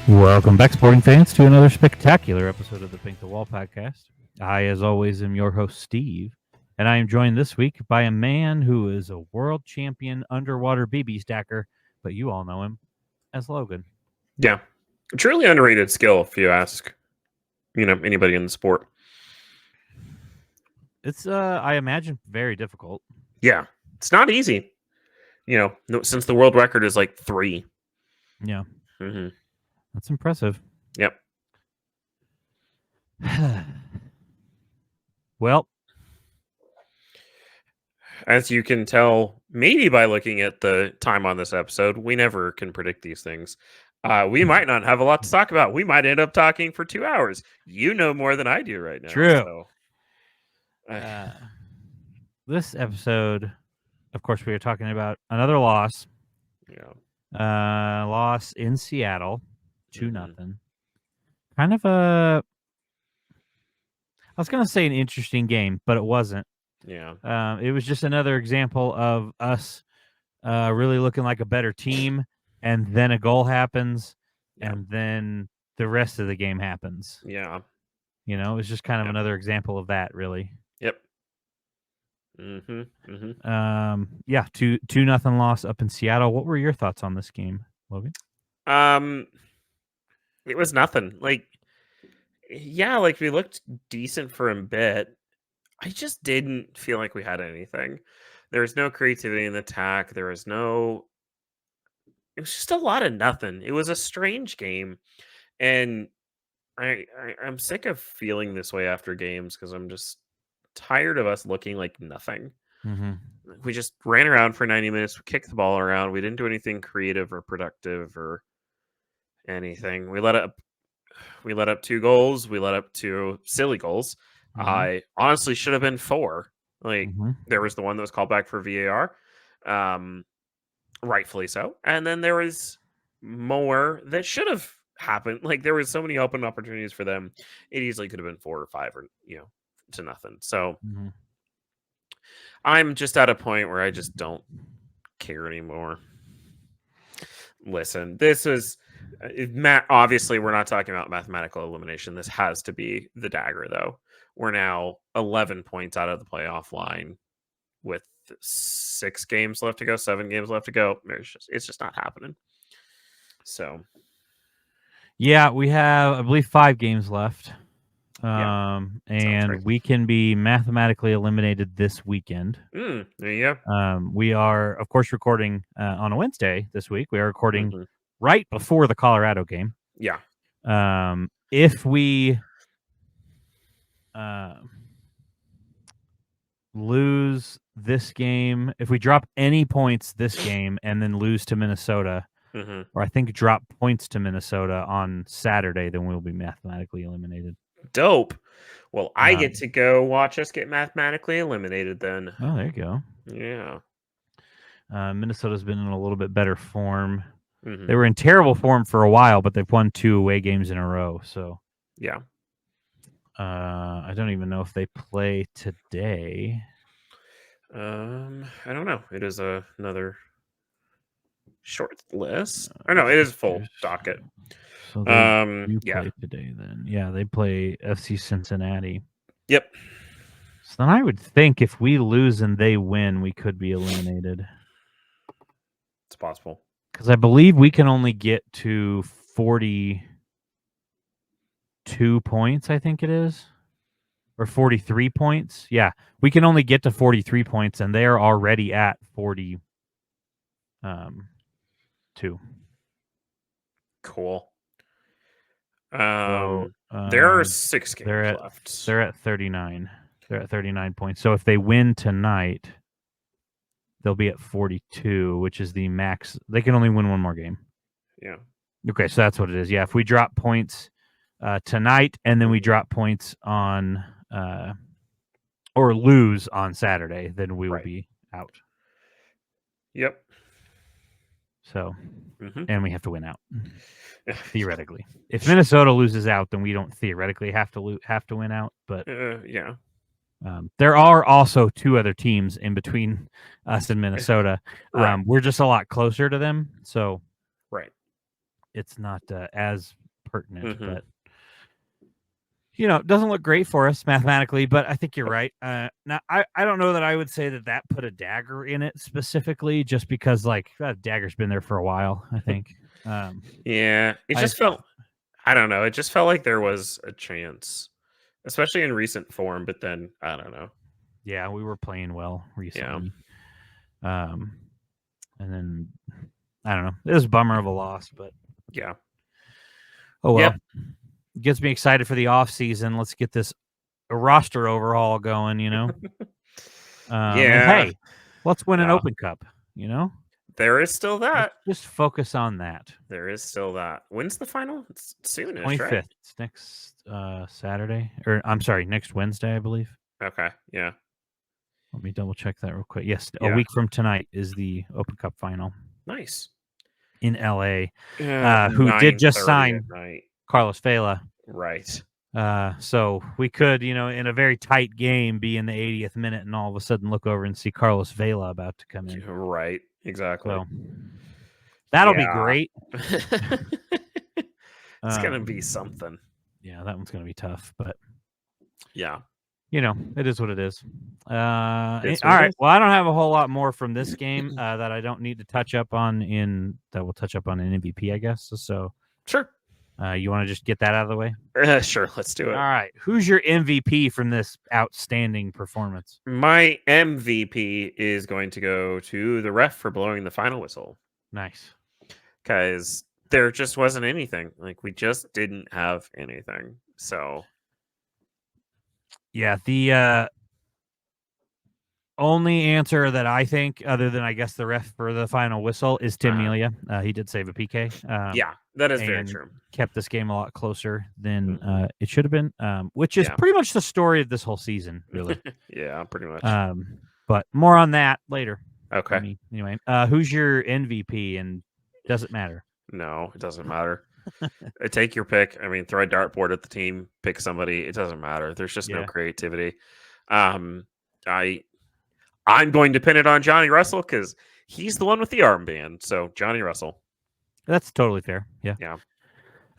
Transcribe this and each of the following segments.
Welcome back, sporting fans, to another spectacular episode of the Paint the Wall podcast. I, as always, am your host, Steve, and I am joined this week by a man who is a world champion underwater BB stacker, but you all know him as Logan. Yeah, truly underrated skill if you ask, anybody in the sport. It's, I imagine, very difficult. Yeah, it's not easy. Since the world record is like 3. Yeah, Mm-hmm. that's impressive. Yep. Well, as you can tell, maybe by looking at the time on this episode, we never can predict these things. We might not have a lot to talk about. We might end up talking for 2 hours. You know more than I do right now. True. So. This episode, of course, we are talking about another loss. Yeah. Loss in Seattle, 2-0. Kind of I was going to say an interesting game, but it wasn't. Yeah. It was just another example of us really looking like a better team, and then a goal happens, and then the rest of the game happens. Yeah. It was just kind of another example of that, really. Yep. Yeah, 2-0 loss up in Seattle. What were your thoughts on this game, Logan? It was nothing. We looked decent for a bit. I just didn't feel like we had anything. There was no creativity in the attack. It was just a lot of nothing. It was a strange game, and I'm sick of feeling this way after games because I'm just tired of us looking like nothing. Mm-hmm. We just ran around for 90 minutes. We kicked the ball around. We didn't do anything creative or productive or anything. We let up 2 goals. We let up 2 silly goals. Mm-hmm. I honestly should have been 4. There was the one that was called back for VAR, rightfully so. And then there was more that should have happened. There was so many open opportunities for them. It easily could have been 4 or 5 or, to nothing. So I'm just at a point where I just don't care anymore. Listen, this is... obviously, we're not talking about mathematical elimination. This has to be the dagger, though. We're now 11 points out of the playoff line with 6 games left to go, 7 games left to go. It's just not happening. So, yeah, we have, I believe, 5 games left. And right. we can be mathematically eliminated this weekend. There you go. We are, of course, recording on a Wednesday this week. We are recording right before the Colorado game. Yeah. If we lose this game, if we drop any points this game and then lose to Minnesota, or I think drop points to Minnesota on Saturday, then we'll be mathematically eliminated. Dope. Well, I get to go watch us get mathematically eliminated then. Oh, there you go. Yeah. Minnesota's been in a little bit better form. They were in terrible form for a while, but they've won 2 away games in a row. So, yeah. I don't even know if they play today. I don't know. It is another short list. Or no, it is full docket. So they do play today then. Yeah, they play FC Cincinnati. Yep. So then I would think if we lose and they win, we could be eliminated. It's possible. Because I believe we can only get to 42 points, I think it is. Or 43 points. Yeah, we can only get to 43 points, and they are already at 42. Cool. So, there are 6 games left. They're at 39. They're at 39 points. So if they win tonight, they'll be at 42, which is the max. They can only win 1 more game. Yeah. Okay, so that's what it is. Yeah, if we drop points tonight and then we drop points on or lose on Saturday, then we will be out. Yep. So, and we have to win out. Theoretically, if Minnesota loses out, then we don't theoretically have to win out. But yeah, there are also 2 other teams in between us and Minnesota. We're just a lot closer to them. So, right. it's not as pertinent, Mhm. but it doesn't look great for us mathematically, but I think you're right. Now, I don't know that I would say that put a dagger in it specifically, just because that dagger's been there for a while. I think. Yeah, it I just felt. I don't know. It just felt like there was a chance, especially in recent form. But then I don't know. yeah, we were playing well Yeah. recently. And then I don't know. It was a bummer of a loss, but Yeah. oh well. Yep. Gets me excited for the off season. Let's get this roster overhaul going. And Yeah. hey, let's win an Yeah. Open Cup. There is still Let's that. just focus on that. There is still that. When's the final? It's soonish, right? 25th. It's next Saturday, or I'm sorry, next Wednesday, I believe. Okay. Yeah. Let me double check that real quick. Yes, a Yeah. week from tonight is the Open Cup final Nice. in LA. Yeah. Who did just 9:30 sign at night. Carlos Vela. Right. So we could, in a very tight game, be in the 80th minute and all of a sudden look over and see Carlos Vela about to come in. Right. Exactly. So that'll be great. It's gonna be something. Yeah, that one's gonna be tough, but yeah, it is what it is. All It's what it right. is. Well, I don't have a whole lot more from this game that I don't need to touch up on that we'll touch up on in MVP, I guess. So Sure. you want to just get that out of the way? Sure. Let's do it. All right. Who's your MVP from this outstanding performance? My MVP is going to go to the ref for blowing the final whistle Nice. because there just wasn't anything. Like we just didn't have anything. So Yeah, the only answer that I think, other than I guess the ref for the final whistle, is Tim Melia. He did save a PK. Yeah, that is very and true. Kept this game a lot closer than it should have been, which is Yeah. pretty much the story of this whole season, really. Yeah, pretty much. But more on that later. Okay. Anyway, who's your MVP, and does it matter? No, it doesn't matter. Take your pick. I mean, throw a dartboard at the team, pick somebody. It doesn't matter. There's just no Yeah. creativity. I'm going to pin it on Johnny Russell because he's the one with the armband. So Johnny Russell. That's totally fair. Yeah. Yeah.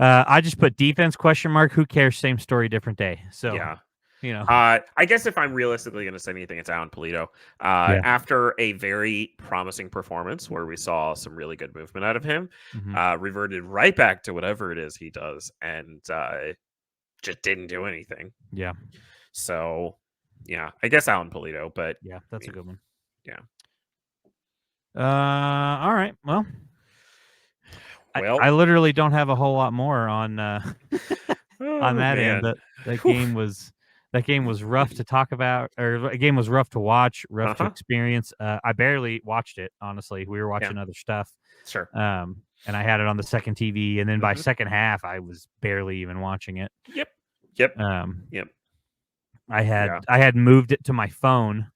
I just put defense ? Who cares? Same story, different day. So Yeah. I guess if I'm realistically going to say anything, it's Alan Polito. After a very promising performance where we saw some really good movement out of him, reverted right back to whatever it is he does and just didn't do anything. Yeah. So, yeah, I guess Alan Polito, but yeah, that's a good one. Yeah. All right. Well, Well, I literally don't have a whole lot more on on that end. That game was rough to talk about, or a game was rough to watch, rough to experience. I barely watched it, honestly. We were watching other stuff. Sure. And I had it on the second TV, and then by second half, I was barely even watching it. Yep. I had moved it to my phone.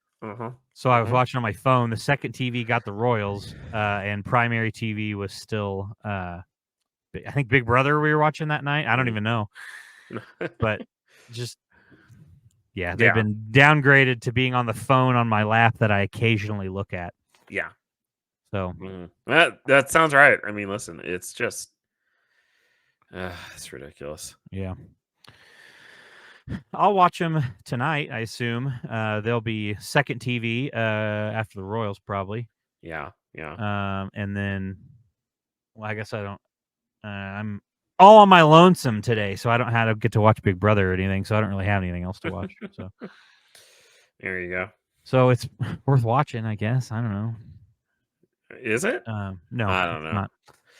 So I was Mhm. watching on my phone. The second TV got the Royals, and primary TV was still, I think Big Brother we were watching that night. I don't even know. But just, they've been downgraded to being on the phone on my lap that I occasionally look at. Yeah. So that sounds right. I mean, listen, it's just, it's ridiculous. Yeah. I'll watch them tonight, I assume. They'll be second TV after the Royals, probably. Yeah. And then, well, I guess I don't. I'm all on my lonesome today, so I don't get to watch Big Brother or anything. So I don't really have anything else to watch. So there you go. So it's worth watching, I guess. I don't know. Is it? No, I don't know.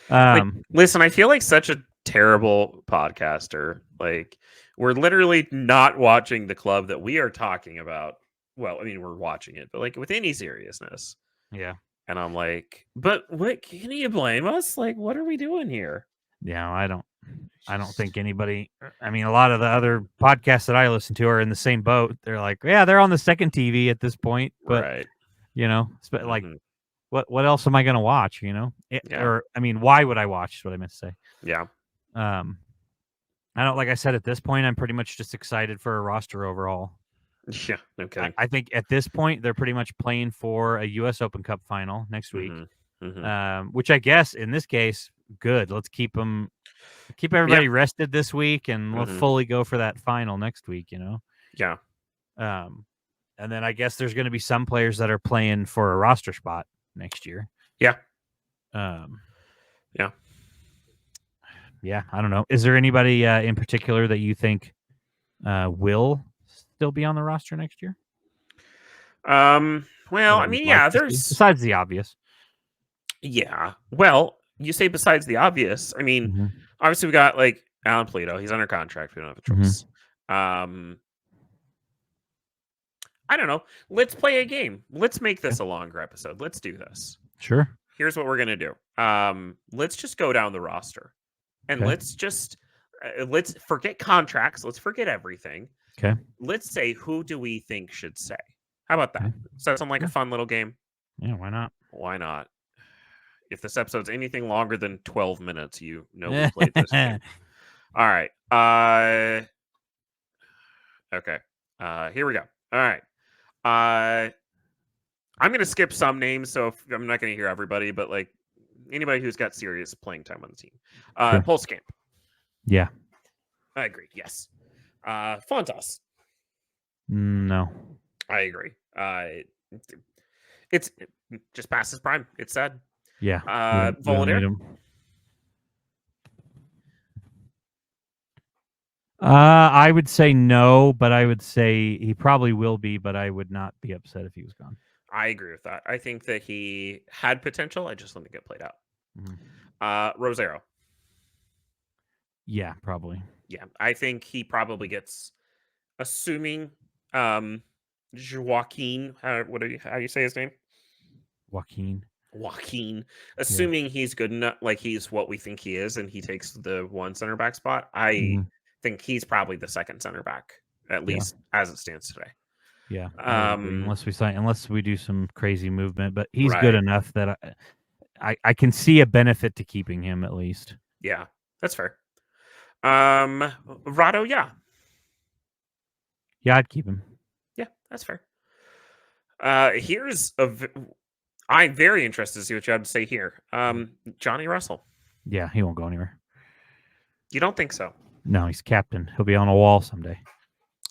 Not. Listen, I feel like such a terrible podcaster. Like, we're literally not watching the club that we are talking about. Well, I mean, we're watching it, but like with any seriousness. Yeah. And I'm like, but what can you blame us? Like, what are we doing here? Yeah, I don't think anybody. I mean, a lot of the other podcasts that I listen to are in the same boat. They're like, yeah, they're on the second TV at this point, but right. Like, what else am I going to watch? Or I mean, why would I watch? Is what I meant to say. Yeah. I don't, like I said, at this point, I'm pretty much just excited for a roster overhaul. Yeah, no kidding. I think at this point, they're pretty much playing for a U.S. Open Cup final next week, which I guess in this case good. Let's keep everybody rested this week, and we'll fully go for that final next week. Yeah. And then I guess there's going to be some players that are playing for a roster spot next year. Yeah. Yeah. Yeah. I don't know. Is there anybody in particular that you think will still be on the roster next year? Well, I mean, yeah, there's besides the obvious. Yeah. Well, you say besides the obvious. I mean, obviously we got like Alan Plato. He's under contract. We don't have a choice. I don't know. Let's play a game. Let's make this a longer episode. Let's do this. Sure. Here's what we're gonna do. Let's just go down the roster, and let's forget contracts. Let's forget everything. Okay. Let's say, who do we think should stay? How about that? Does that sound like a fun little game? Yeah. Why not? Why not? If this episode's anything longer than 12 minutes, we played this game. All right. Okay. Here we go. All right. I'm going to skip some names, so I'm not going to hear everybody, but like anybody who's got serious playing time on the team. Sure. Pulskamp. Yeah. I agree. Yes. Fontas. No. I agree. It's just past his prime. It's sad. Yeah. Volunteer. I would say no, but I would say he probably will be, but I would not be upset if he was gone. I agree with that. I think that he had potential. I just let it get played out. Rosero. Yeah, probably. Yeah, I think he probably gets, assuming Joaquin. How do you say his name? Joaquin. Assuming he's good enough, like he's what we think he is, and he takes the one center back spot. I think he's probably the second center back, at least as it stands today. Yeah, unless we do some crazy movement, but he's good enough that I can see a benefit to keeping him at least. Yeah, that's fair. Rado, yeah, I'd keep him. Yeah, that's fair. I'm very interested to see what you have to say here. Johnny Russell. Yeah, he won't go anywhere. You don't think so? No, he's captain. He'll be on a wall someday.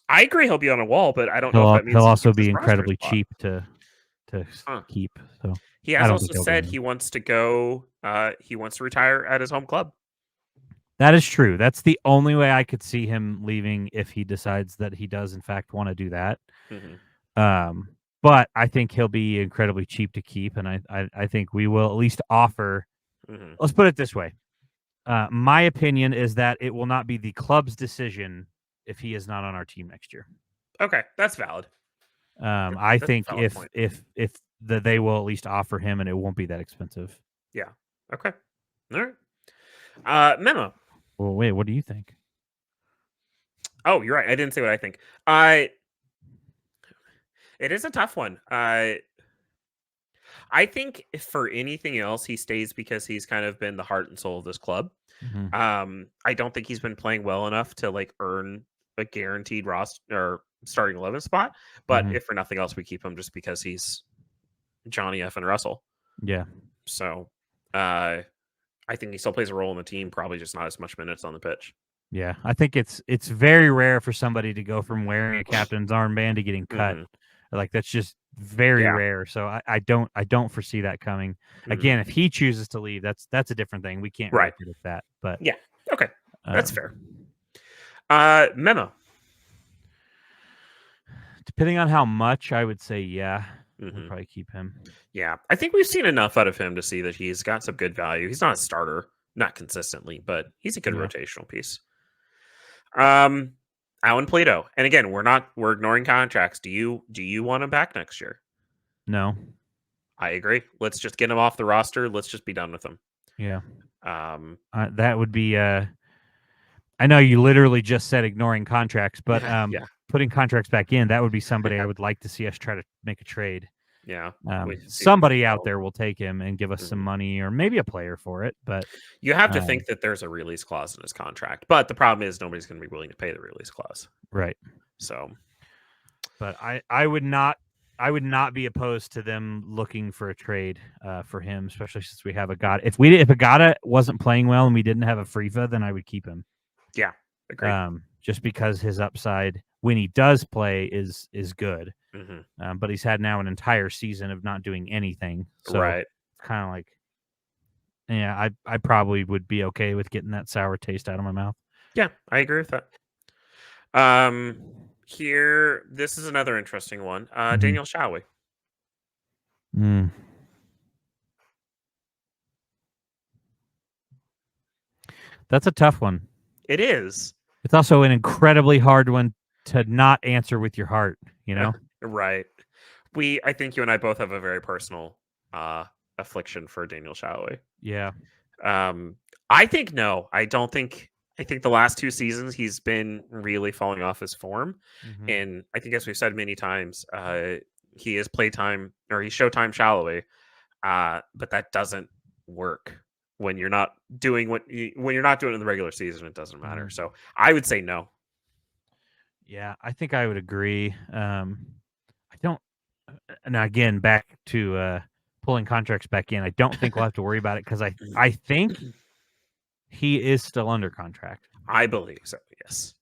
I agree he'll be on a wall, but I don't know if that means he'll also be incredibly cheap to keep. So he has also said he wants to go. He wants to retire at his home club. That is true. That's the only way I could see him leaving, if he decides that he does in fact want to do that. But I think he'll be incredibly cheap to keep, and I think we will at least offer. Let's put it this way. My opinion is that it will not be the club's decision if he is not on our team next year. Okay, that's valid. I think if they will at least offer him, and it won't be that expensive. Yeah. Okay. All right. Memo. Well, wait. What do you think? Oh, you're right. I didn't say what I think. It is a tough one. I think if for anything else, he stays because he's kind of been the heart and soul of this club. I don't think he's been playing well enough to like earn a guaranteed roster or starting 11 spot. But if for nothing else, we keep him just because he's Johnny F. and Russell. Yeah. So I think he still plays a role in the team, probably just not as much minutes on the pitch. Yeah, I think it's very rare for somebody to go from wearing a captain's armband to getting cut. Like that's just very rare. So I don't foresee that coming. Again, if he chooses to leave, that's a different thing. We can't really predict that. But yeah, okay, that's fair. Memo. Depending on how much, I would say we'll probably keep him. Yeah, I think we've seen enough out of him to see that he's got some good value. He's not a starter, not consistently, but he's a good rotational piece. Alan Plato, and again, we're ignoring contracts. Do you want him back next year? No, I agree. Let's just get him off the roster. Let's just be done with him. Yeah. That would be. I know you literally just said ignoring contracts, but putting contracts back in, that would be somebody I would like to see us try to make a trade. Yeah. Somebody out there will take him and give us some money, or maybe a player for it. But you have to think that there's a release clause in his contract. But the problem is nobody's going to be willing to pay the release clause. Right. So. But I would not I would not be opposed to them looking for a trade for him, especially since we have Agata. If Agata wasn't playing well and we didn't have a Friva, then I would keep him. Yeah, agreed. Just because his upside when he does play is good. But he's had now an entire season of not doing anything. So Right. it's kind of like, yeah, I probably would be okay with getting that sour taste out of my mouth. Yeah, I agree with that. Here, this is another interesting one. Daniel Showie. That's a tough one. It is. It's also an incredibly hard one to not answer with your heart, you know? Right. I think you and I both have a very personal affliction for Daniel Showie. Yeah. I think no. I think the last 2 seasons he's been really falling off his form. And I think, as we've said many times, he is playtime or he's showtime Showie. But that doesn't work when you're not doing when you're not doing it in the regular season. It doesn't matter. So I would say no. Yeah, I think I would agree. I don't. Now again, back to pulling contracts back in. I don't think we'll have to worry about it because I think he is still under contract. I believe so. Yes.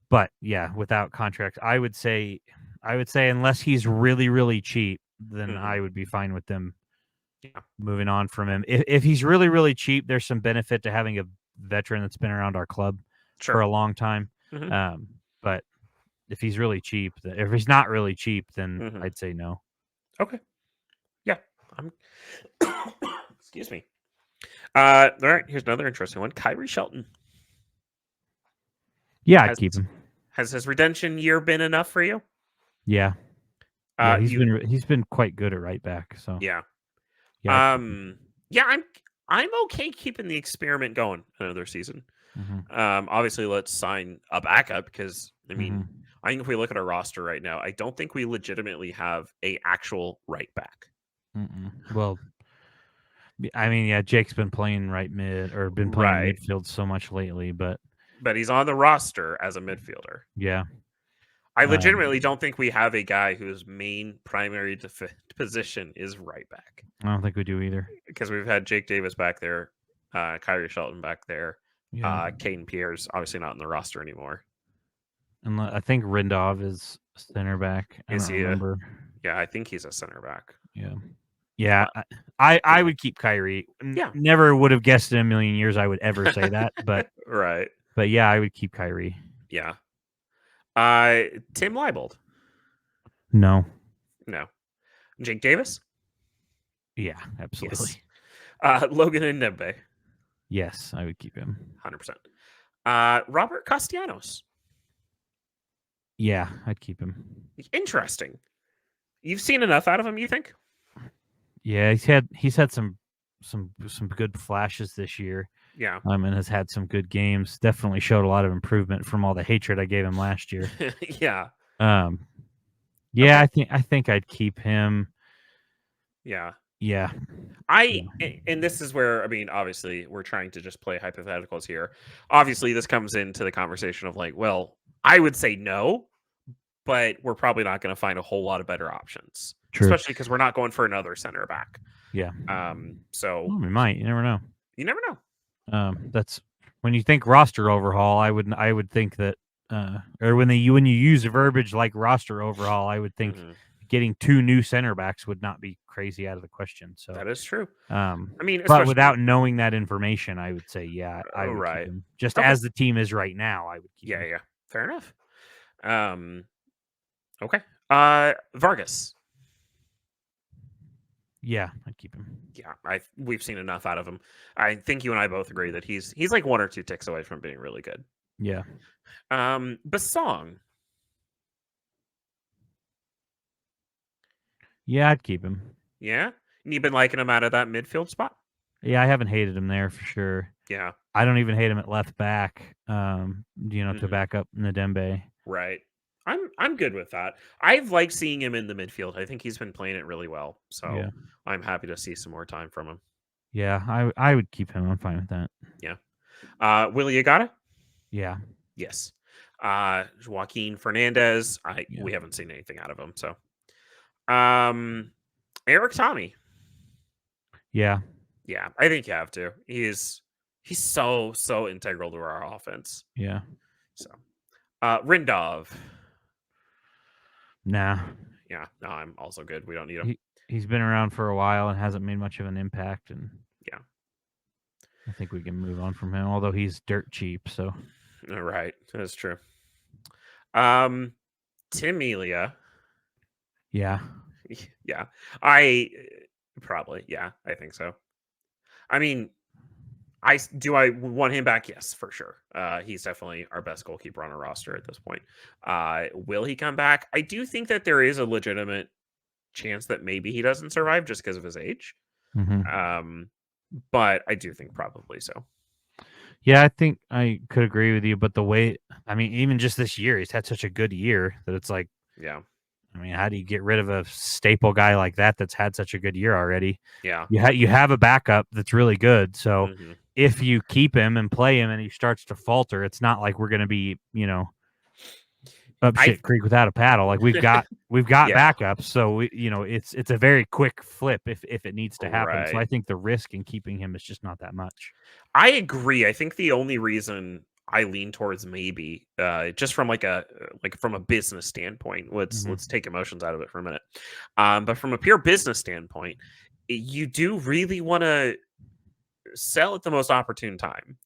But yeah, without contract, I would say unless he's really, really cheap, then I would be fine with them moving on from him. If he's really, really cheap, there's some benefit to having a veteran that's been around our club for a long time. But if he's really cheap, if he's not really cheap, then I'd say no. Okay. Yeah. Excuse me. All right. Here's another interesting one. Kyrie Shelton. Yeah, I'd keep him. Has his redemption year been enough for you? Yeah. He's been quite good at right back. So yeah. I'm okay keeping the experiment going another season. Obviously, let's sign a backup because I mean, I think if we look at our roster right now, I don't think we legitimately have a actual right back. Well, I mean, yeah, Jake's been playing right mid or been playing midfield so much lately, but he's on the roster as a midfielder. Yeah. I legitimately don't think we have a guy whose main primary position is right back. I don't think we do either. Because we've had Jake Davis back there, Kyrie Shelton back there, Caden Pierre's obviously not in the roster anymore. And I think Rindov is center back. Is he? Remember. Yeah, I think he's a center back. Yeah. I would keep Kyrie. Yeah. Never would have guessed in a million years I would ever say that, but right. But yeah, I would keep Kyrie. Yeah. Tim Leibold. No. Jake Davis. Yeah, absolutely. Yes. Logan and Nembe. Yes, I would keep him. 100%. Robert Castellanos. Yeah, I'd keep him. Interesting. You've seen enough out of him, you think? Yeah, he's had some good flashes this year. Yeah. And has had some good games. Definitely showed a lot of improvement from all the hatred I gave him last year. Yeah. Yeah, okay. I think I'd keep him. Yeah. Yeah. And this is where, I mean, obviously we're trying to just play hypotheticals here. Obviously this comes into the conversation of like, well, I would say no, but we're probably not going to find a whole lot of better options. True. Especially because we're not going for another center back. Yeah. So we might. You never know. You never know. That's when you think roster overhaul. I would think that, or when you use verbiage like roster overhaul, I would think getting 2 new center backs would not be crazy out of the question. So that is true. I mean, but without knowing that information, I would say I would keep him. Just as the team is right now, I would keep him. Yeah. Fair enough. Okay. Vargas. Yeah, I'd keep him. Yeah, we've seen enough out of him. I think you and I both agree that he's like 1 or 2 ticks away from being really good. Yeah. Basong. Yeah, I'd keep him. Yeah? And you've been liking him out of that midfield spot? Yeah, I haven't hated him there for sure. Yeah. I don't even hate him at left back, to back up Ndembe. Right. I'm good with that. I've liked seeing him in the midfield. I think he's been playing it really well. So I'm happy to see some more time from him. Yeah, I would keep him. I'm fine with that. Yeah. Willie Agata? Yeah. Yes. Joaquin Fernandez. We haven't seen anything out of him. So Eric Tommy. Yeah. Yeah, I think you have to. He's so integral to our offense. Yeah. So, Rindov. Nah. Yeah, no, I'm also good. We don't need him. He's been around for a while and hasn't made much of an impact, and Yeah, I think we can move on from him. Although he's dirt cheap, so right, that's true. Tim Melia. yeah. Yeah, I probably. Yeah, I think so. I mean, I want him back? Yes, for sure. He's definitely our best goalkeeper on our roster at this point. Will he come back? I do think that there is a legitimate chance that maybe he doesn't survive just because of his age. Mm-hmm. But I do think probably so. Yeah, I think I could agree with you, but the way, I mean, even just this year, he's had such a good year that it's like, Yeah, I mean, how do you get rid of a staple guy like that that's had such a good year already? yeah. You have a backup that's really good, so Hmm. if you keep him and play him and he starts to falter, it's not like we're going to be, up I shit creek without a paddle. Like we've got yeah, backups, so it's a very quick flip if it needs to happen. So right. I think the risk in keeping him is just not that much. I agree. I think the only reason I lean towards maybe, just from from a business standpoint, Mhm. let's take emotions out of it for a minute. But from a pure business standpoint, you do really want to sell at the most opportune time, True.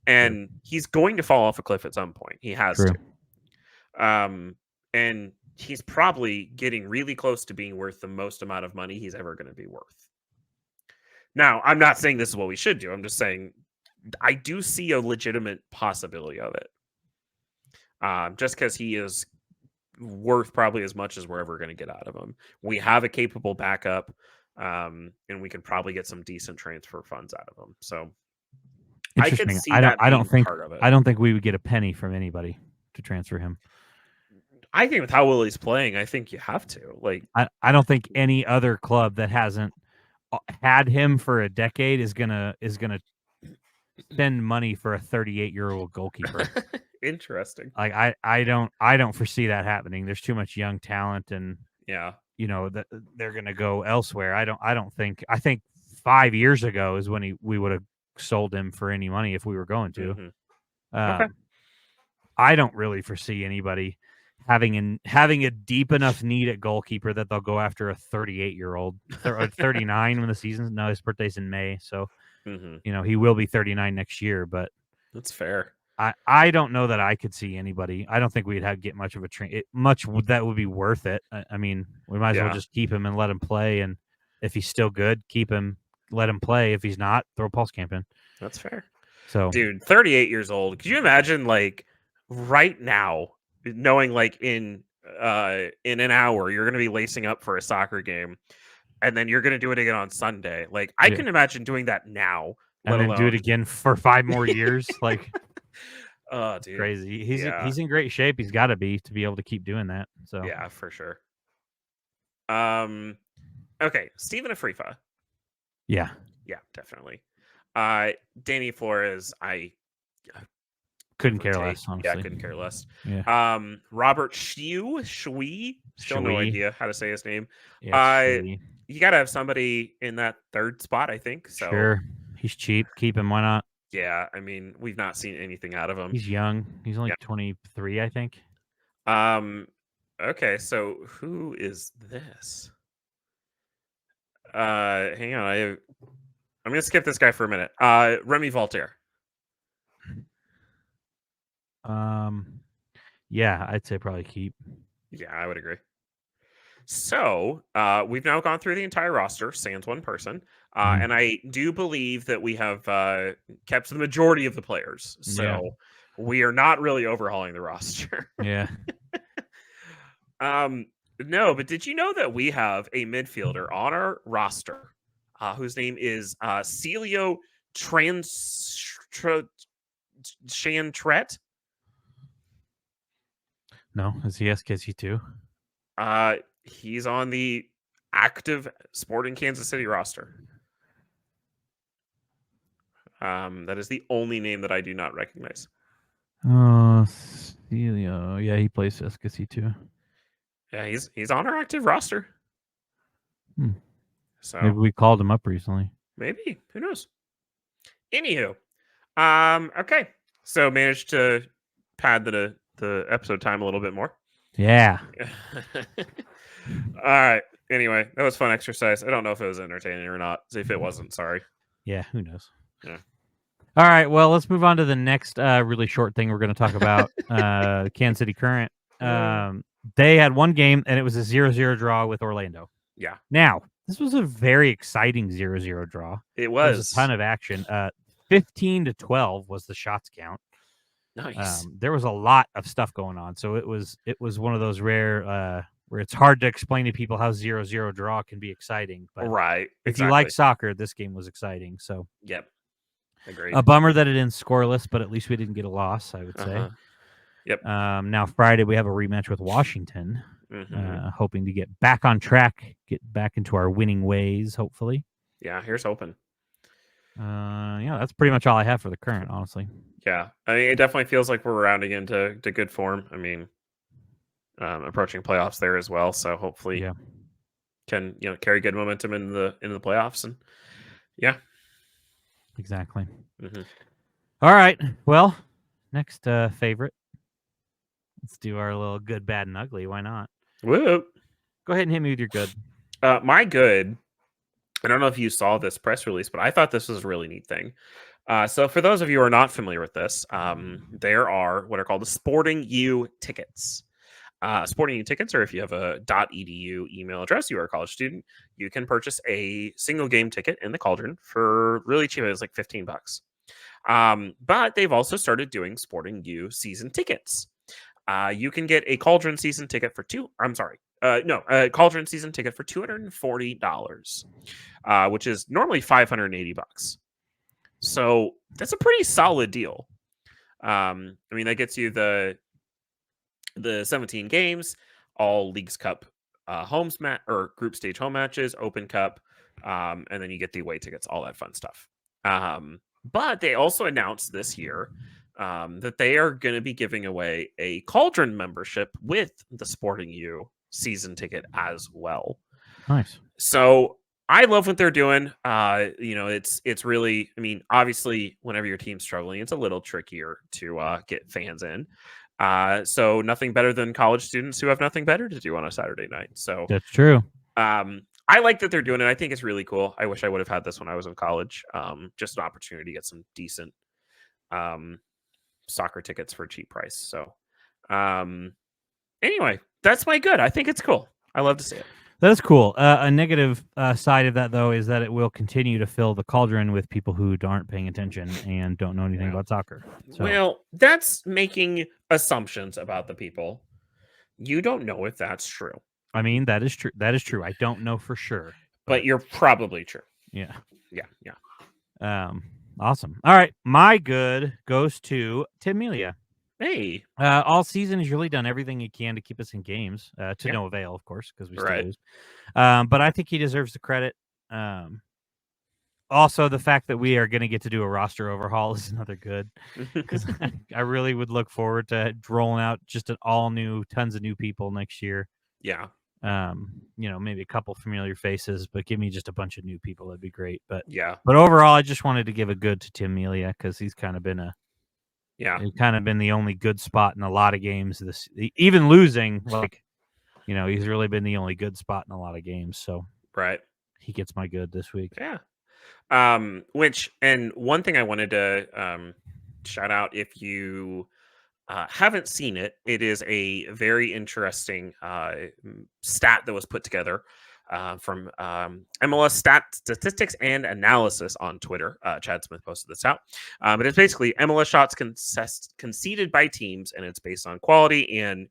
and he's going to fall off a cliff at some point. He has True. to. And he's probably getting really close to being worth the most amount of money he's ever going to be worth. Now, I'm not saying this is what we should do. I'm just saying I do see a legitimate possibility of it. Just because he is worth probably as much as we're ever going to get out of him. We have a capable backup, and we can probably get some decent transfer funds out of him. So I could Interesting. see that being part of it. I don't think we would get a penny from anybody to transfer him. I think with how well he's playing, I think you have to. Like, I don't think any other club that hasn't had him for a decade is gonna spend money for a 38-year-old goalkeeper. interesting. Like I don't foresee that happening. There's too much young talent, and Yeah. that they're gonna go elsewhere. I don't think. I think 5 years ago is when we would have sold him for any money if we were going to. Hmm. Okay. Um, I don't really foresee anybody having a deep enough need at goalkeeper that they'll go after a 38-year-old, 39 when the season's. No, his birthday's in May, so Hmm. he will be 39 next year. But That's fair. I don't know that I could see anybody. I don't think we'd have get much of a that would be worth it. I mean, we might as well Yeah, just keep him and let him play, and if he's still good, keep him, let him play. If he's not, throw Pulse Camp in. that's fair. So Dude, 38 years old. Could you imagine like right now knowing like in an hour you're going to be lacing up for a soccer game and then you're going to do it again on Sunday. Like I yeah, can imagine doing that now, and let then do it alone again for 5 more years. Like oh, dude. crazy. Yeah. He's in great shape. He's got to be able to keep doing that. So Yeah, for sure. Um okay, Stephen Afrifa. yeah, Yeah, definitely. Danny Flores, I couldn't give or care take. less, Yeah, honestly. couldn't care less. Yeah, Robert Shui, still no Shui. idea how to say his name. Yeah, Uh, Shui. you got to have somebody in that third spot, I think. So Sure, he's cheap. Keep him. Why not? yeah, I mean, we've not seen anything out of him. He's young. He's only Yeah. 23, I think. Okay, so who is this? Hang on, I'm gonna skip this guy for a minute. Remy Voltaire. Yeah, I'd say probably keep. Yeah, I would agree. So we've now gone through the entire roster, sans one person, Mhm. and I do believe that we have kept the majority of the players. Yeah, So we are not really overhauling the roster. yeah. um, no, but did you know that we have a midfielder on our roster whose name is Celio Chantret? No, is he SKC too? He's on the active Sporting Kansas City roster. That is the only name that I do not recognize. Oh, Celio. Yeah, he plays SKC too. Yeah, he's on our active roster. So Maybe we called him up recently. maybe, who knows? Anywho, okay. So managed to pad the episode time a little bit more. Yeah. All right. Anyway, that was fun exercise. I don't know if it was entertaining or not. If it wasn't, sorry. Yeah. Who knows? Yeah. All right. Well, let's move on to the next really short thing we're going to talk about. Kansas City Current. They had one game, and it was a 0-0 draw with Orlando. Yeah. Now, this was a very exciting 0-0 draw. It There was was a ton of action. 15-12 was the shots count. nice. There was a lot of stuff going on. So it was one of those rare where it's hard to explain to people how 0-0 draw can be exciting. But Right. if you like soccer, this game was exciting. So Yep. Agreed. a bummer that it ends scoreless, but at least we didn't get a loss, I would say. Yep. Now Friday we have a rematch with Washington. Hoping to get back on track, get back into our winning ways, hopefully. Yeah, here's hoping. Yeah, that's pretty much all I have for the Current, honestly. Yeah, I mean, it definitely feels like we're rounding into good form. I mean, approaching playoffs there as well, so hopefully can carry good momentum in the playoffs, and yeah, exactly. All right, well, next favorite. Let's do our little good, bad, and ugly. Why not? Whoop. Go ahead and hit me with your good. My good. I don't know if you saw this press release, but I thought this was a really neat thing. So for those of you who are not familiar with this, there are what are called the Sporting U tickets. Sporting U tickets, or if you have a .edu email address, you are a college student, you can purchase a single game ticket in the Cauldron for really cheap. It's like $15. But they've also started doing Sporting U season tickets. You can get a Cauldron season ticket for Cauldron season ticket for $240, which is normally $580. So that's a pretty solid deal. I mean, that gets you the 17 games, all Leagues Cup or group stage home matches, Open Cup, and then you get the away tickets, all that fun stuff. But they also announced this year that they are going to be giving away a Cauldron membership with the Sporting U season ticket as well. Nice. So I love what they're doing. It's really, I mean, obviously, whenever your team's struggling, it's a little trickier to get fans in. So nothing better than college students who have nothing better to do on a Saturday night. So that's true. I like that they're doing it. I think it's really cool. I wish I would have had this when I was in college. Just an opportunity to get some decent soccer tickets for a cheap price. So anyway, that's my good. I think it's cool. I love to see it. That is cool. A negative side of that, though, is that it will continue to fill the Cauldron with people who aren't paying attention and don't know anything about soccer. So. Well, that's making assumptions about the people. You don't know if that's true. I mean, that is true. That is true. I don't know for sure. But you're probably true. Yeah. Yeah. Awesome. All right. My good goes to Tim Melia. Hey. All season, he's really done everything he can to keep us in games, to no avail, of course, because we still lose. But I think he deserves the credit. Also, the fact that we are going to get to do a roster overhaul is another good, because I really would look forward to rolling out just an all new, tons of new people next year. Yeah. Maybe a couple familiar faces, but give me just a bunch of new people. That'd be great. But yeah. But overall, I just wanted to give a good to Tim Melia because he's kind of been he's kind of been the only good spot in a lot of games. Even losing, he's really been the only good spot in a lot of games. So he gets my good this week. Yeah. And one thing I wanted to shout out, if you haven't seen it, it is a very interesting stat that was put together from MLS Statistics and Analysis on Twitter. Chad Smith posted this out. But it's basically MLS shots conceded by teams, and it's based on quality and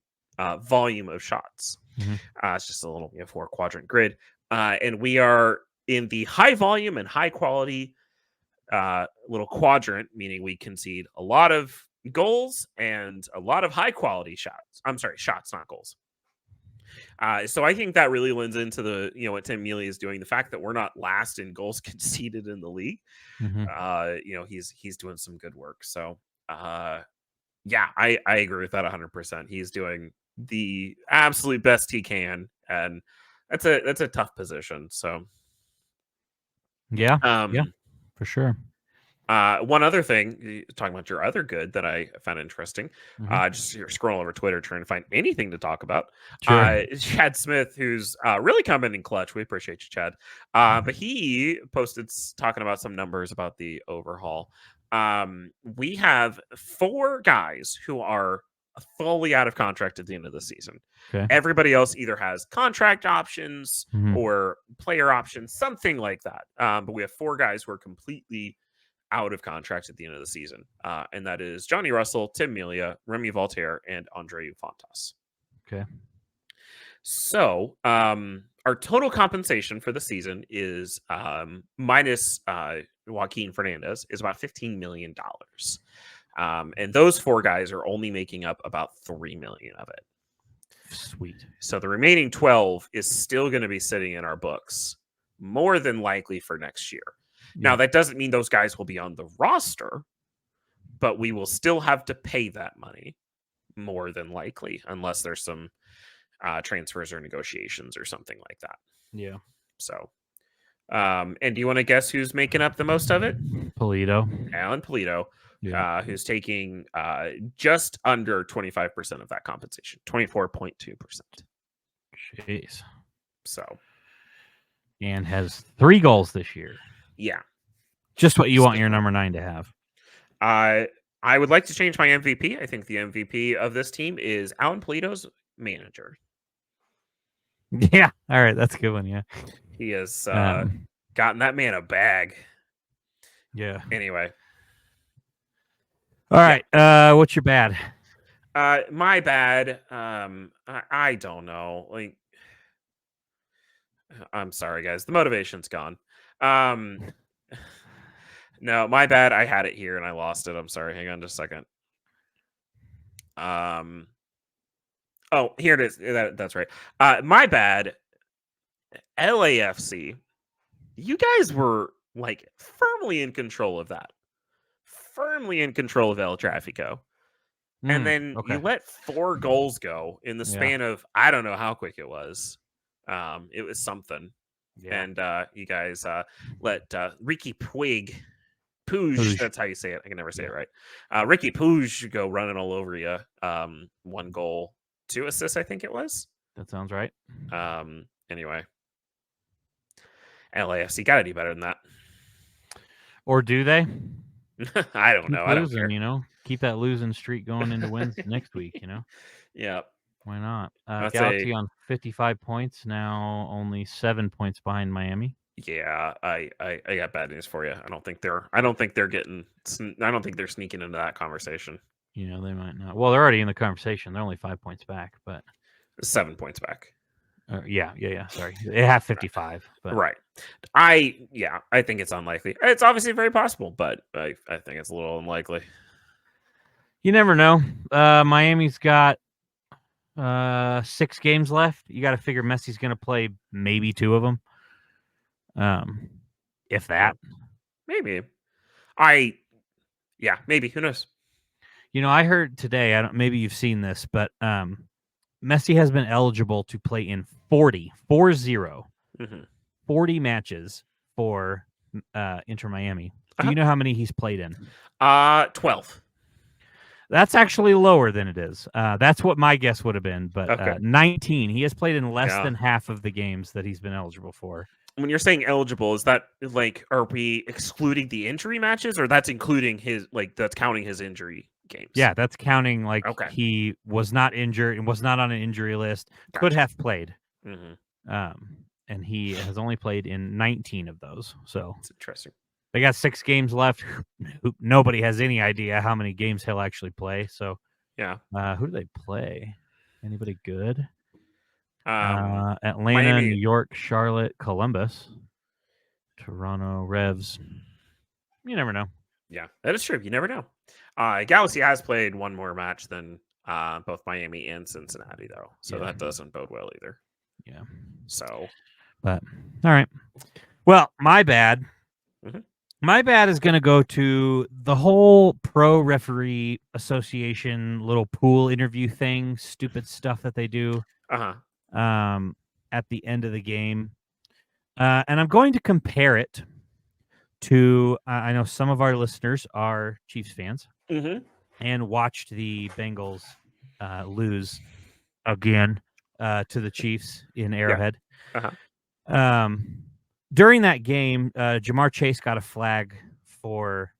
volume of shots. It's just a little 4-quadrant grid. And we are in the high volume and high quality little quadrant, meaning we concede a lot of goals and a lot of high quality shots. I'm sorry, shots, not goals. So I think that really lends into the what Tim Melia is doing. The fact that we're not last in goals conceded in the league. He's doing some good work. So I agree with that 100%. He's doing the absolute best he can, and that's a tough position. So Yeah, um for sure. one other thing, talking about your other good that I found interesting, Mhm. just here scrolling over Twitter trying to find anything to talk about. Sure. Chad Smith, who's really coming in clutch. We appreciate you, Chad. But he posted talking about some numbers about the overhaul. We have 4 guys who are fully out of contract at the end of the season. Okay. Everybody else either has contract options Mhm. or player options, something like that. But we have 4 guys who are completely out of contract at the end of the season. And that is Johnny Russell, Tim Melia, Remy Voltaire, and Andre Fontas. Okay. So our total compensation for the season is minus Joaquin Fernandez is about $15 million. And those 4 guys are only making up about $3 million of it. Sweet. So the remaining 12 is still going to be sitting in our books more than likely for next year. Now, Yeah. that doesn't mean those guys will be on the roster, but we will still have to pay that money more than likely, unless there's some transfers or negotiations or something like that. Yeah. So, and do you want to guess who's making up the most of it? Polito. Alan Polito, Yeah. who's taking just under 25% of that compensation, 24.2%. Jeez. So, And has 3 goals this year. yeah. Just what you want your So, number 9 to have. I would like to change my MVP. I think the MVP of this team is Alan Polito's manager. Yeah. All right. That's a good one. Yeah. He has gotten that man a bag. Yeah. Anyway. All right. What's your bad? My bad. I don't know. Like, I'm sorry, guys. The motivation's gone. No, my bad. I had it here and I lost it. I'm sorry. Hang on just a second. Oh, here it is. That's right. My bad. LAFC. You guys were like firmly in control of that. Firmly in control of El Trafico. And then Okay. you let 4 goals go in the span of, I don't know how quick it was. It was something. Yeah. And you guys let Ricky Puig, that's how you say it. I can never say it right. Ricky Puig go running all over you. 1 goal, 2 assists, I think it was. That sounds right. Anyway, LAFC got to do better than that. Or do they? I don't Keep know. losing, I don't care. you know. Keep that losing streak going into wins next week, you know. Yeah. Why not? That's Galaxy on 55 points, now only 7 points behind Miami. Yeah, I got bad news for you. I don't think they're sneaking into that conversation. You know, they might not. Well, they're already in the conversation. They're only 5 points back, but 7 points back. Yeah. Sorry, they have 55. But right. I think it's unlikely. It's obviously very possible, but I think it's a little unlikely. You never know. Miami's got 6 games left. You got to figure Messi's going to play maybe 2 of them. If that. Maybe. Maybe. Who knows? You know, I heard today, maybe you've seen this, but Messi has been eligible to play in 40 matches for Inter Miami. Do you know how many he's played in? 12. That's actually lower than it is. That's what my guess would have been, but Okay. 19. He has played in less than half of the games that he's been eligible for. When you're saying eligible, is that like, are we excluding the injury matches, or that's including his, like, that's counting his injury games? Yeah, that's counting like he was not injured and was not on an injury list, could have played. And he has only played in 19 of those. So it's interesting. They got 6 games left. Nobody has any idea how many games he'll actually play. So yeah. Who do they play? Anybody good? Atlanta, Miami. New York, Charlotte, Columbus, Toronto, Revs. You never know. Yeah, that is true. You never know. Galaxy has played 1 more match than both Miami and Cincinnati, though. So that doesn't bode well either. Yeah. So. But, all right. Well, my bad. My bad is going to go to the whole Pro Referee Association little pool interview thing, stupid stuff that they do. at the end of the game. And I'm going to compare it to, I know some of our listeners are Chiefs fans and watched the Bengals lose again to the Chiefs in Arrowhead. During that game, Jamar Chase got a flag for,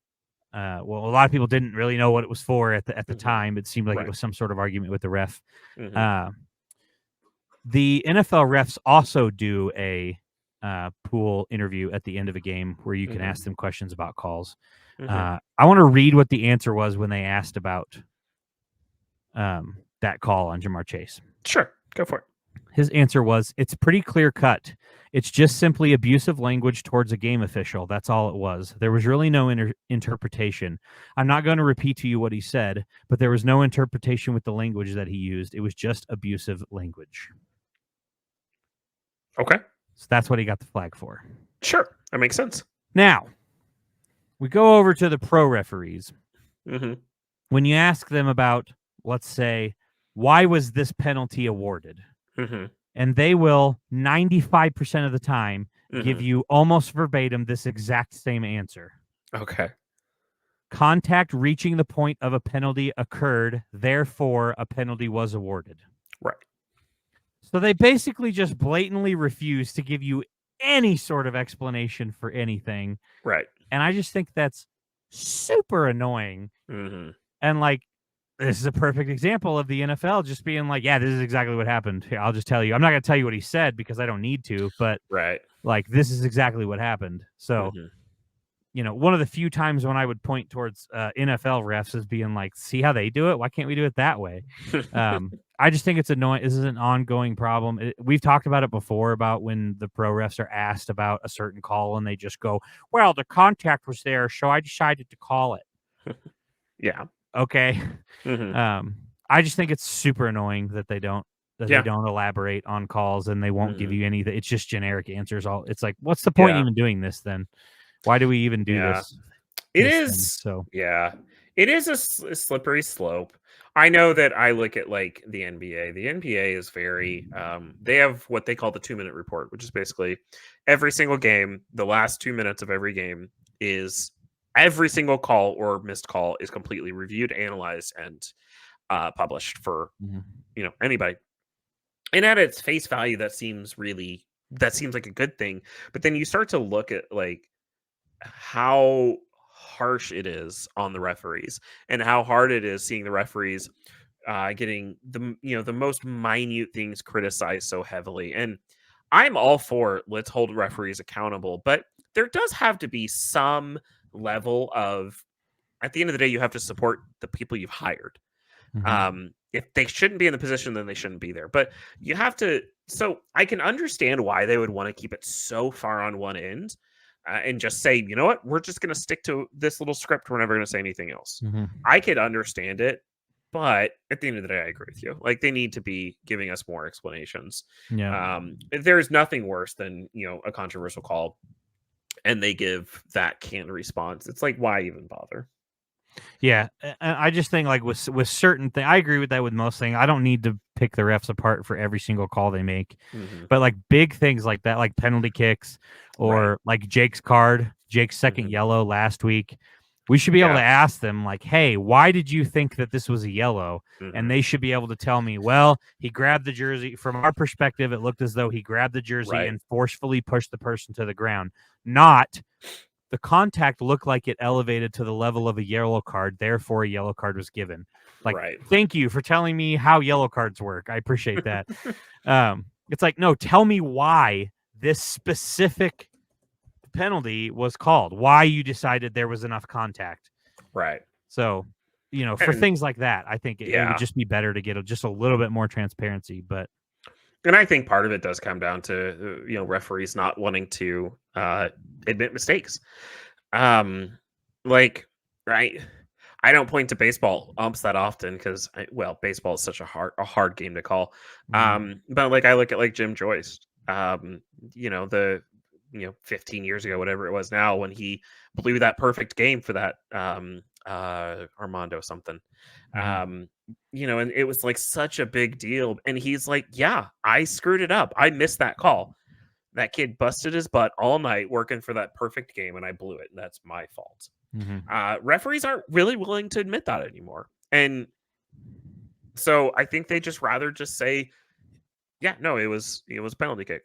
well, a lot of people didn't really know what it was for at the time. It seemed like it was some sort of argument with the ref. The NFL refs also do a pool interview at the end of a game where you can ask them questions about calls. I want to read what the answer was when they asked about that call on Jamar Chase. Sure, go for it. His answer was, "It's pretty clear cut. It's just simply abusive language towards a game official. That's all it was. There was really no interpretation. I'm not going to repeat to you what he said, but there was no interpretation with the language that he used. It was just abusive language." Okay. So that's what he got the flag for. Sure, that makes sense. Now, we go over to the pro referees. When you ask them about, let's say, why was this penalty awarded? And they will 95% of the time give you almost verbatim this exact same answer. Okay. Contact reaching the point of a penalty occurred, therefore a penalty was awarded. Right. So they basically just blatantly refuse to give you any sort of explanation for anything. Right. And I just think that's super annoying. And like, this is a perfect example of the NFL just being like, yeah, this is exactly what happened. Here, I'll just tell you. I'm not going to tell you what he said because I don't need to, but like, this is exactly what happened. So, you know, one of the few times when I would point towards NFL refs as being like, see how they do it? Why can't we do it that way? I just think it's annoying. This is an ongoing problem. We've talked about it before about when the pro refs are asked about a certain call and they just go, well, the contact was there, so I decided to call it. Yeah. Okay. I just think it's super annoying that they don't they don't elaborate on calls and they won't give you anything. It's just generic answers. It's like, what's the point even doing this then? Why do we even do this? It is a slippery slope. I know that I look at like the NBA. The NBA is very they have what they call the 2-minute report, which is basically every single game, the last 2 minutes of every game is every single call or missed call is completely reviewed, analyzed, and published for you know, anybody. And at its face value, that seems like a good thing. But then you start to look at like how harsh it is on the referees and how hard it is seeing the referees getting the most minute things criticized so heavily. And I'm all for let's hold referees accountable, but there does have to be some level of, at the end of the day, you have to support the people you've hired. If they shouldn't be in the position, then they shouldn't be there. But you have to. So I can understand why they would want to keep it so far on one end and just say, you know what, we're just going to stick to this little script. We're never going to say anything else. I could understand it, but at the end of the day, I agree with you. Like, they need to be giving us more explanations. There's nothing worse than, you know, a controversial call and they give that canned response. It's like, why even bother? Yeah, I just think like with certain things, I agree with that with most things. I don't need to pick the refs apart for every single call they make, but like big things like that, like penalty kicks or like Jake's second yellow last week, we should be able to ask them like, hey, why did you think that this was a yellow? And they should be able to tell me, well, he grabbed the jersey. From our perspective, it looked as though he grabbed the jersey and forcefully pushed the person to the ground, not the contact looked like it elevated to the level of a yellow card, therefore a yellow card was given. Like, thank you for telling me how yellow cards work. I appreciate that. It's like, no, tell me why this specific penalty was called, why you decided there was enough contact. Right. So, you know, for things like that, I think it would just be better to get just a little bit more transparency. But and I think part of it does come down to, you know, referees not wanting to admit mistakes. Like, right. I don't point to baseball umps that often because, baseball is such a hard game to call. But like, I look at like Jim Joyce, you know, 15 years ago, whatever it was now, when he blew that perfect game for that Armando something. Mhm. And it was like such a big deal. And he's like, yeah, I screwed it up. I missed that call. That kid busted his butt all night working for that perfect game, and I blew it. And that's my fault. Mhm. Referees aren't really willing to admit that anymore. And so I think they just rather just say, yeah, no, it was a penalty kick.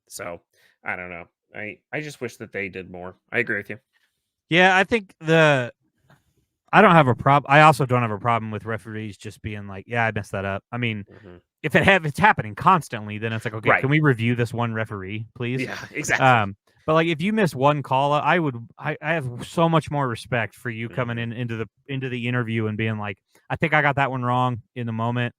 So I don't know. I just wish that they did more. I agree with you. Yeah, I think I don't have a problem. I also don't have a problem with referees just being like, "Yeah, I messed that up." I mean, Hmm. if it's happening constantly, then it's like, okay, Right. can we review this one referee, please? Yeah, exactly. But like if you miss one call, I have so much more respect for you coming Hmm. into the interview and being like, I think I got that one wrong in the moment.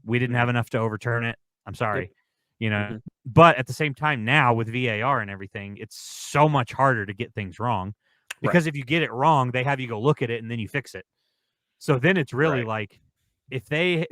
We didn't Hmm. have enough to overturn it. I'm Yep. sorry. You know, Hmm. but at the same time now with VAR and everything, it's so much harder to get things wrong Right. because if you get it wrong, they have you go look at it and then you fix it. So then it's really Right. like if they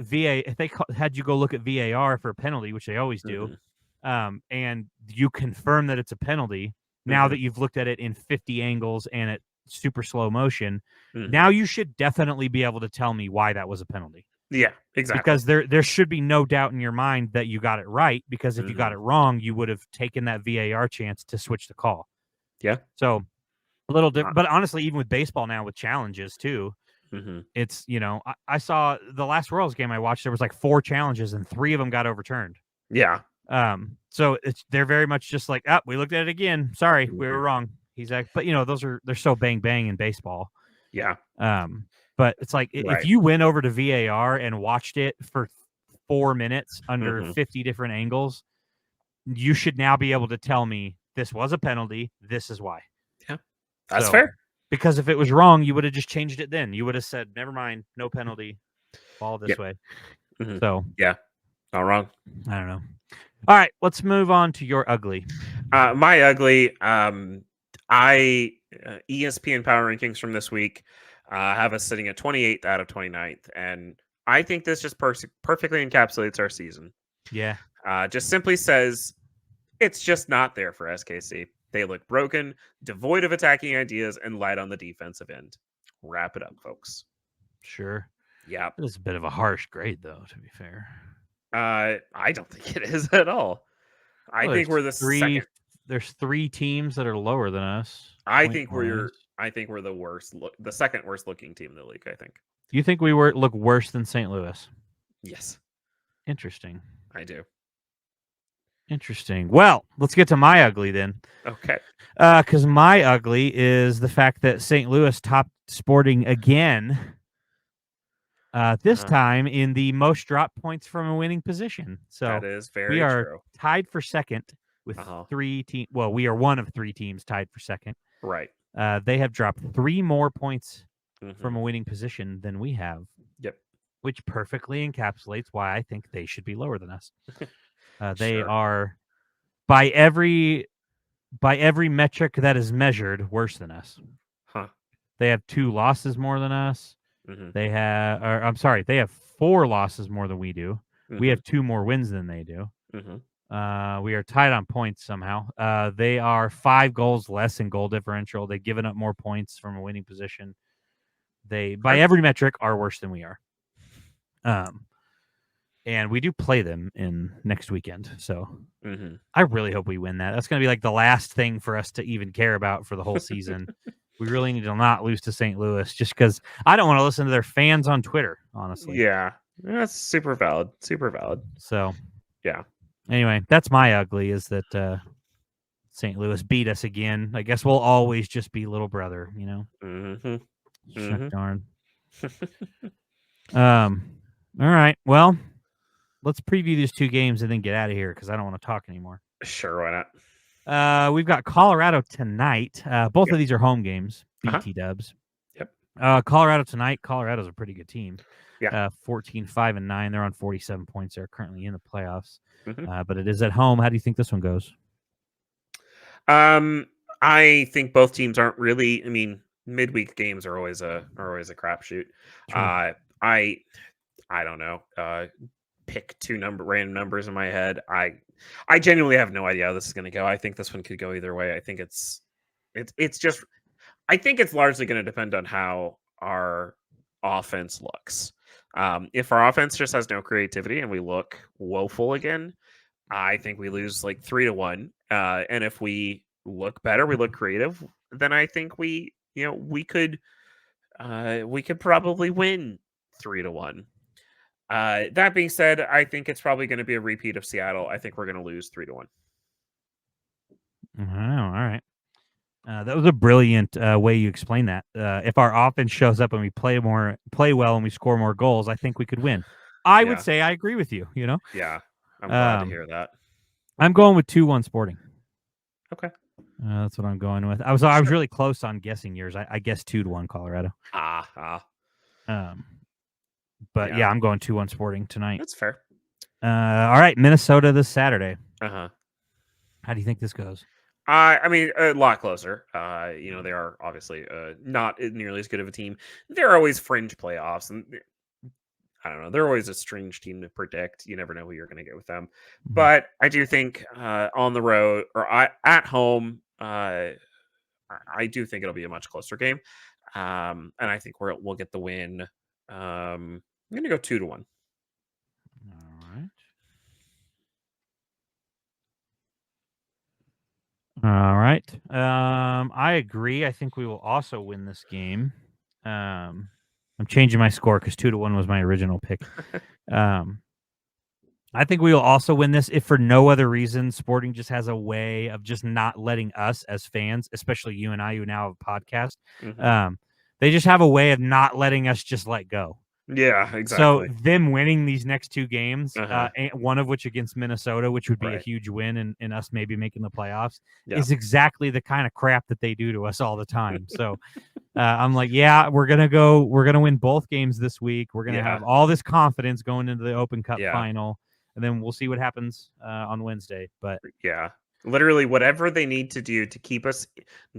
had you go look at VAR for a penalty, which they always do, Hmm. and you confirm that it's a penalty, now Hmm. that you've looked at it in 50 angles and at super slow motion, Hmm. now you should definitely be able to tell me why that was a penalty. Yeah, exactly. Because there should be no doubt in your mind that you got it right. Because if you got Hmm. it wrong, you would have taken that VAR chance to switch the call. Yeah. So a little Uh, different, but honestly, even with baseball now with challenges too, hmm. it's I saw the last Royals game I watched. There was like 4 challenges and 3 of them got overturned. Yeah. So they're very much just like, we looked at it again. Sorry, we were Hmm. wrong. He's like, but they're so bang bang in baseball. Yeah. Um, but it's like if Right. you went over to VAR and watched it for 4 minutes under Hmm. 50 different angles, you should now be able to tell me this was a penalty. This is why. Yeah. That's So fair. because if it was wrong, you would have just changed it then. You would have said, never mind, no penalty, ball Yeah. this way. Hmm. So Yeah. Not wrong. I don't know. All right, let's move on to your ugly. My ugly. I ESPN power rankings from this week have us sitting at 28th out of 29th, and I think this just perfectly encapsulates our season. Yeah, Just simply says it's just not there for SKC. They look broken, devoid of attacking ideas, and light on the defensive end. Wrap it up, folks. sure. Yeah. It is a bit of a harsh grade, though, to be fair. I don't think it is at all. I Well, think we're the second. there's 3 teams that are lower than us, I point think wise. we're the worst. The second worst looking team in the league. I think. You think we look worse than St. Louis? Yes, Interesting. I do. Interesting. Well, let's get to my ugly then. Okay. Because my ugly is the fact that St. Louis topped Sporting again. This Uh, time in the most drop points from a winning position. that So is we very are true. tied for second with Uh huh. 3 teams. Well, we are one of 3 teams tied for second. Right. They have dropped 3 more points Hmm. from a winning position than we have, Yep. which perfectly encapsulates why I think they should be lower than us. They Sure. are by every metric that is measured worse than us. Huh. They have 2 losses more than us. Hmm. I'm sorry, they have 4 losses more than we do. We Hmm. have 2 more wins than they do. Hmm. We are tied on points somehow. They are 5 goals less in goal differential. They've given up more points from a winning position. They, by Okay. every metric, are worse than we are. And we do play them in next weekend. So Hmm. I really hope we win that. That's going to be like the last thing for us to even care about for the whole season. We really need to not lose to St. Louis just because I don't want to listen to their fans on Twitter, honestly. Yeah. That's super valid. Super valid. So Yeah. anyway, that's my ugly is that St. Louis beat us again. I guess we'll always just be little brother, Hmm. Shuck Hmm. darn. All right. Well, let's preview these 2 games and then get out of here because I don't want to talk anymore. Sure. Why not? We've got Colorado tonight. Both Yep. of these are home games, Uh-huh. BT Dubs. Yep. Colorado tonight. Colorado's a pretty good team. Yeah. 14-5-9. They're on 47 points. They're currently in the playoffs. Hmm. But it is at home. How do you think this one goes? I think both teams aren't really. I mean, midweek games are always a crapshoot. True. I don't know. Pick random numbers in my head. I genuinely have no idea how this is going to go. I think this one could go either way. I think it's just I think it's largely going to depend on how our offense looks. If our offense just has no creativity and we look woeful again, I think we lose like 3-1. And if we look better, we look creative, then I think we could probably win 3-1. That being said, I think it's probably going to be a repeat of Seattle. I think we're going to lose 3-1. All right. That was a brilliant way you explained that. If our offense shows up and we play well, and we score more goals, I think we could win. I would say I agree with you. Yeah, I'm glad to hear that. I'm going with 2-1 Sporting. Okay, that's what I'm going with. I was really close on guessing yours. I guessed 2-1 Colorado. But yeah, I'm going 2-1 Sporting tonight. That's fair. All right, Minnesota this Saturday. How do you think this goes? I mean, a lot closer. They are obviously not nearly as good of a team. They're always fringe playoffs, and I don't know. They're always a strange team to predict. You never know who you're going to get with them. Mm-hmm. But I do think on the road or at home, I do think it'll be a much closer game, and I think we'll get the win. I'm going to go 2-1. All right. I agree. I think we will also win this game. I'm changing my score because 2-1 was my original pick. I think we will also win this if for no other reason. Sporting just has a way of just not letting us as fans, especially you and I, who now have a podcast. Mm-hmm. They just have a way of not letting us just let go. Yeah, exactly. So them winning these next two games, one of which against Minnesota, which would be a huge win and us maybe making the playoffs, is exactly the kind of crap that they do to us all the time. So I'm like, we're gonna win both games this week. We're gonna have all this confidence going into the Open Cup final, and then we'll see what happens on Wednesday. But literally whatever they need to do to keep us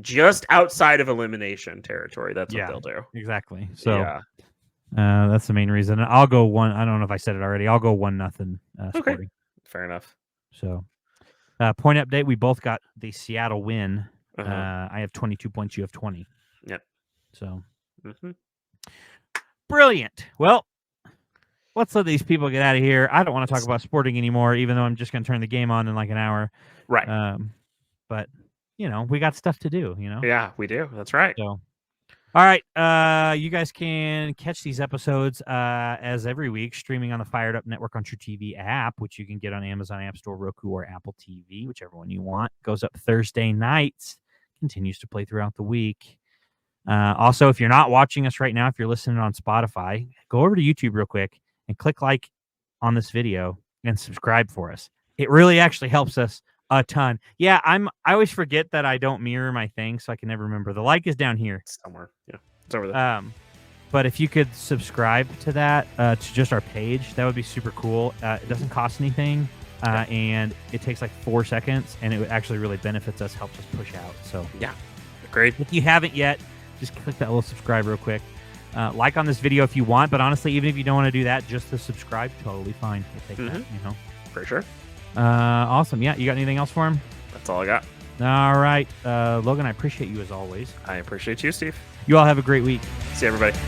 just outside of elimination territory, that's what they'll do. Exactly. So that's the main reason. I'll go one. I don't know if I said it already. I'll go 1-0. Sporting. Okay, fair enough. So, point update: we both got the Seattle win. I have 22 points. You have 20. Yep. So, brilliant. Well, let's let these people get out of here. I don't want to talk about Sporting anymore, even though I'm just going to turn the game on in like an hour. Right. But we got stuff to do. Yeah, we do. That's right. So. All right, you guys can catch these episodes as every week streaming on the Fired Up Network on True TV app, which you can get on Amazon App Store, Roku, or Apple TV, whichever one you want. Goes up Thursday nights, continues to play throughout the week. Also, if you're not watching us right now, if you're listening on Spotify, go over to YouTube real quick and click like on this video and subscribe for us. It really actually helps us a ton. Yeah, I always forget that I don't mirror my thing, so I can never remember. The like is down here somewhere. Yeah, it's over there. But if you could subscribe to that, to just our page, that would be super cool. It doesn't cost anything, and it takes like 4 seconds, and it actually really benefits us, helps us push out. So great. If you haven't yet, just click that little subscribe real quick. Like on this video if you want, but honestly, even if you don't want to do that, just to subscribe, totally fine. We'll take that, for sure. Awesome. Yeah, you got anything else for him? That's all I got. All right, Logan, I appreciate you as always. I appreciate you, Steve. You all have a great week. See you, everybody.